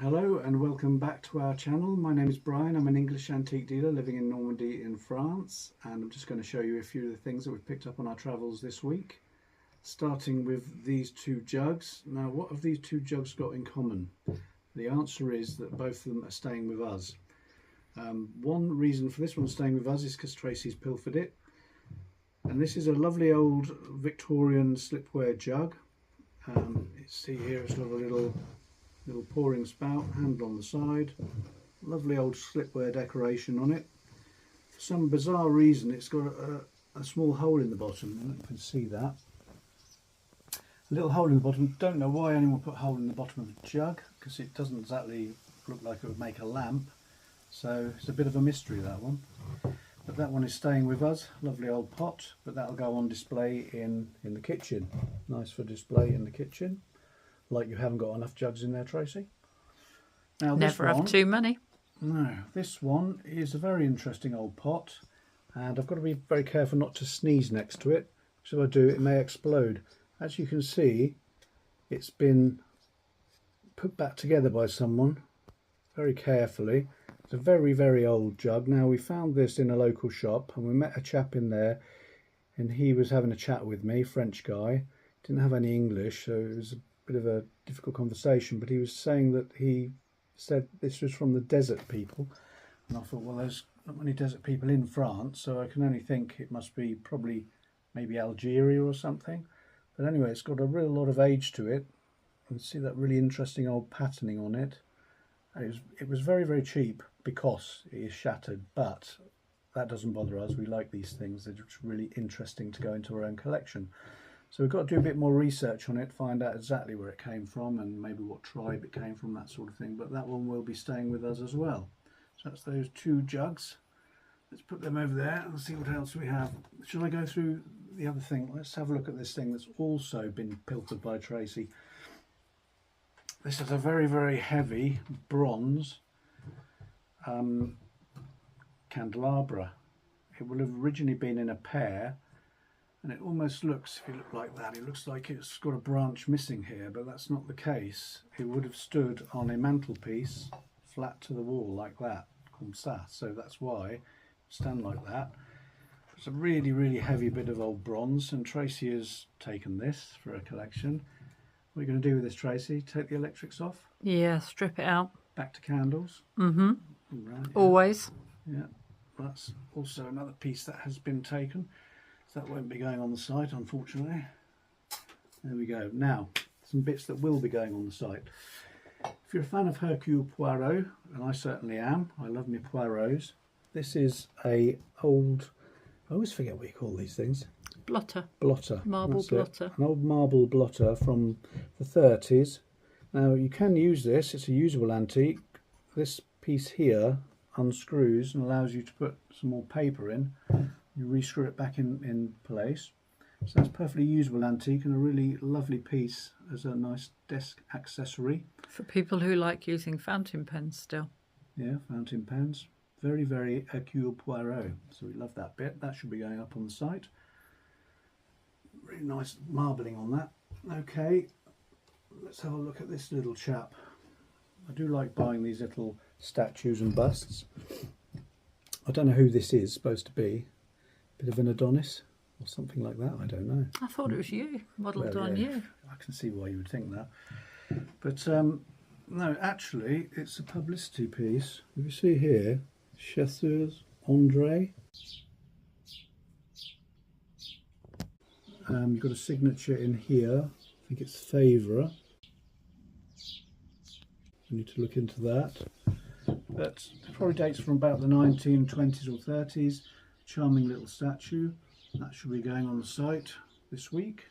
Hello and welcome back to our channel. My name is Brian. I'm an English antique dealer living in Normandy in France, and I'm just going to show you a few of the things that we've picked up on our travels this week, starting with these two jugs. Now, what have these two jugs got in common? The answer is that both of them are staying with us. One reason for this one staying with us is because Tracy's pilfered it, and this is a lovely old Victorian slipware jug. See here, it's got a little pouring spout, handle on the side, lovely old slipware decoration on it. For some bizarre reason it's got a small hole in the bottom, and you can see that. A little hole in the bottom. Don't know why anyone put a hole in the bottom of a jug, because it doesn't exactly look like it would make a lamp, so it's a bit of a mystery, that one. But that one is staying with us. Lovely old pot, but that'll go on display in the kitchen. Nice for display in the kitchen. Like you haven't got enough jugs in there, Tracy. Now, never have too many. No, this one is a very interesting old pot, and I've got to be very careful not to sneeze next to it, because if I do it may explode. As you can see, it's been put back together by someone very carefully. It's a very, very old jug. Now, we found this in a local shop, and we met a chap in there, and he was having a chat with me, French guy. Didn't have any English, so it was a bit of a difficult conversation, but he was saying that he said this was from the desert people, and I thought, well, there's not many desert people in France, so I can only think it must be probably maybe Algeria or something. But anyway, it's got a real lot of age to it. You can see that really interesting old patterning on it. It was very, very cheap because it is shattered, but that doesn't bother us. We like these things. They're just really interesting to go into our own collection. So we've got to do a bit more research on it, find out exactly where it came from and maybe what tribe it came from, that sort of thing. But that one will be staying with us as well. So that's those two jugs. Let's put them over there and see what else we have. Shall I go through the other thing? Let's have a look at this thing that's also been pilfered by Tracy. This is a very, very heavy bronze candelabra. It will have originally been in a pear. And it almost looks, if you look like that, it looks like it's got a branch missing here, but that's not the case. It would have stood on a mantelpiece, flat to the wall like that, comme ça. So that's why it stand like that. It's a really, really heavy bit of old bronze, and Tracy has taken this for a collection. What are you going to do with this, Tracy? Take the electrics off? Yeah, strip it out. Back to candles? Mm-hmm. Right, yeah. Always. Yeah, that's also another piece that has been taken. That won't be going on the site, unfortunately. There we go. Now, some bits that will be going on the site. If you're a fan of Hercule Poirot, and I certainly am, I love my Poirots. This is a old, I always forget what you call these things. Blotter. Blotter. Marble blotter. An old marble blotter from the 30s. Now, you can use this. It's a usable antique. This piece here unscrews and allows you to put some more paper in. You rescrew it back in place. So that's perfectly usable antique and a really lovely piece as a nice desk accessory. For people who like using fountain pens still. Yeah, fountain pens. Very, very Hercule Poirot. So we love that bit. That should be going up on the site. Really nice marbling on that. Okay, let's have a look at this little chap. I do like buying these little statues and busts. I don't know who this is supposed to be. Bit of an Adonis or something like that, I don't know. I thought it was you, modelled on you. I can see why you would think that. But no, actually, it's a publicity piece. If you see here, Chasseurs André. You've got a signature in here. I think it's Favre. You need to look into that. But it probably dates from about the 1920s or 30s. Charming little statue. That should be going on the site this week.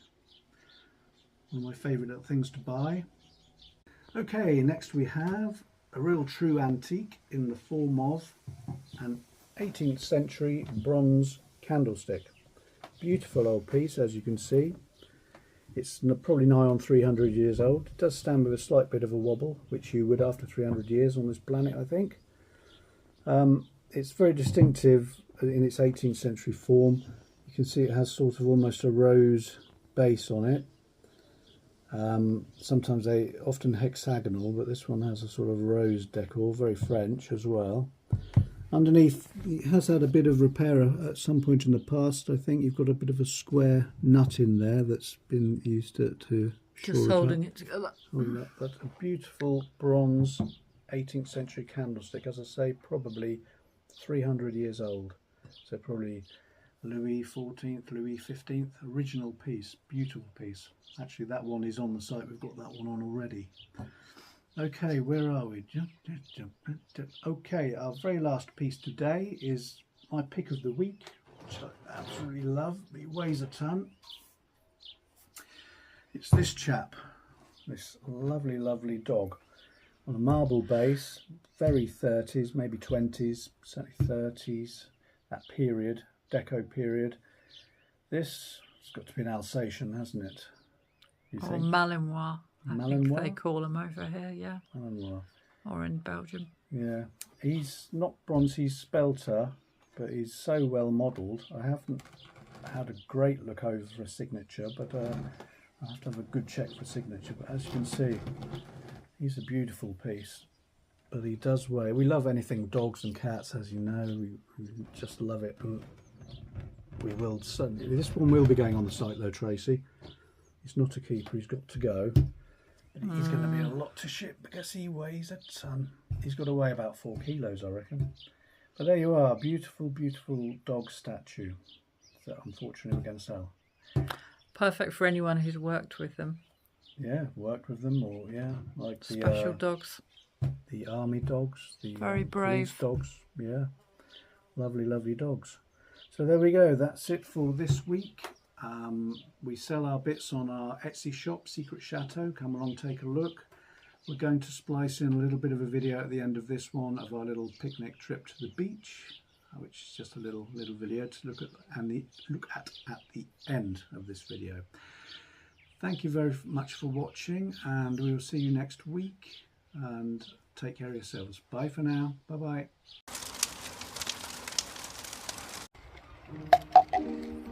One of my favourite little things to buy. Okay, next we have a real true antique in the form of an 18th century bronze candlestick. Beautiful old piece, as you can see. It's probably nigh on 300 years old. It does stand with a slight bit of a wobble, which you would after 300 years on this planet, I think. It's very distinctive in its 18th century form. You can see it has sort of almost a rose base on it. Sometimes they often hexagonal, but this one has a sort of rose decor, very French as well. Underneath, it has had a bit of repair at some point in the past. I think you've got a bit of a square nut in there that's been used to shore Just it holding up. it together. But a beautiful bronze 18th century candlestick, as I say, probably 300 years old. So probably Louis XIV, Louis XV, original piece, beautiful piece. Actually, that one is on the site. We've got that one on already. Okay, where are we? Okay, our very last piece today is my pick of the week, which I absolutely love. It weighs a ton. It's this chap, this lovely, lovely dog on a marble base, very 30s, maybe 20s, certainly 30s, that period, deco period. This has got to be an Alsatian, hasn't it? You Or think? Malinois. I think Malinois? they call them over here, yeah. Malinois. Or in Belgium. Yeah, he's not bronze, he's spelter, but he's so well modelled. I haven't had a great look over for a signature, but I have to have a good check for signature. But as you can see, he's a beautiful piece. But he does weigh. We love anything dogs and cats, as you know. We just love it. And we will certainly. This one will be going on the site though, Tracy. He's not a keeper. He's got to go. But he's going to be a lot to ship because he weighs a ton. He's got to weigh about 4 kilos, I reckon. But there you are, beautiful, beautiful dog statue that unfortunately we're going to sell. Perfect for anyone who's worked with them. Yeah, worked with them, or yeah, like the Special dogs. the army dogs, the Very brave police dogs. Yeah, lovely, lovely dogs. So there we go. That's it for this week. We sell our bits on our Etsy shop, Secret Chateau. Come along, take a look. We're going to splice in a little bit of a video at the end of this one of our little picnic trip to the beach, which is just a little video to look at at the end of this video. Thank you very much for watching, and we will see you next week. And take care of yourselves. Bye for now. Bye bye.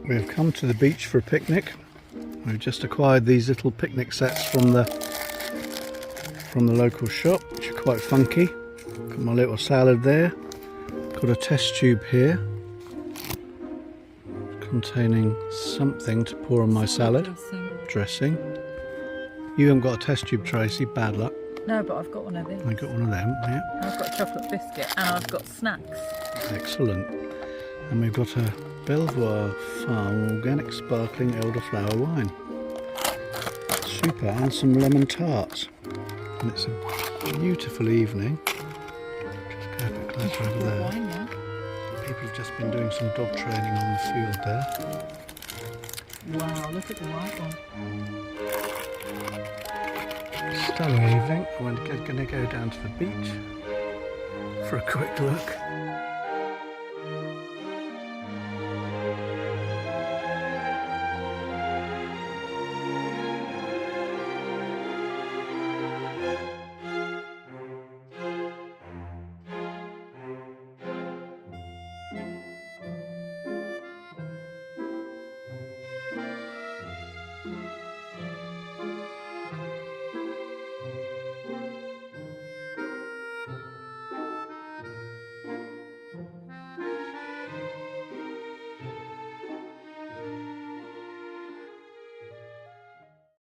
We've come to the beach for a picnic. We've just acquired these little picnic sets from the local shop, which are quite funky. Got my little salad there. Got a test tube here containing something to pour on my salad. Dressing. You haven't got a test tube, Tracy. Bad luck. No, but I've got one of these. I got one of them. Yeah. I've got a chocolate biscuit and I've got snacks. Excellent. And we've got a Belvoir Farm Organic Sparkling Elderflower Wine. Super, and some lemon tarts. And it's a beautiful evening. Just go a bit closer over there. Wine, yeah. People have just been doing some dog training on the field there. Wow, look at the white one. Stunning evening. We're going to go down to the beach for a quick look.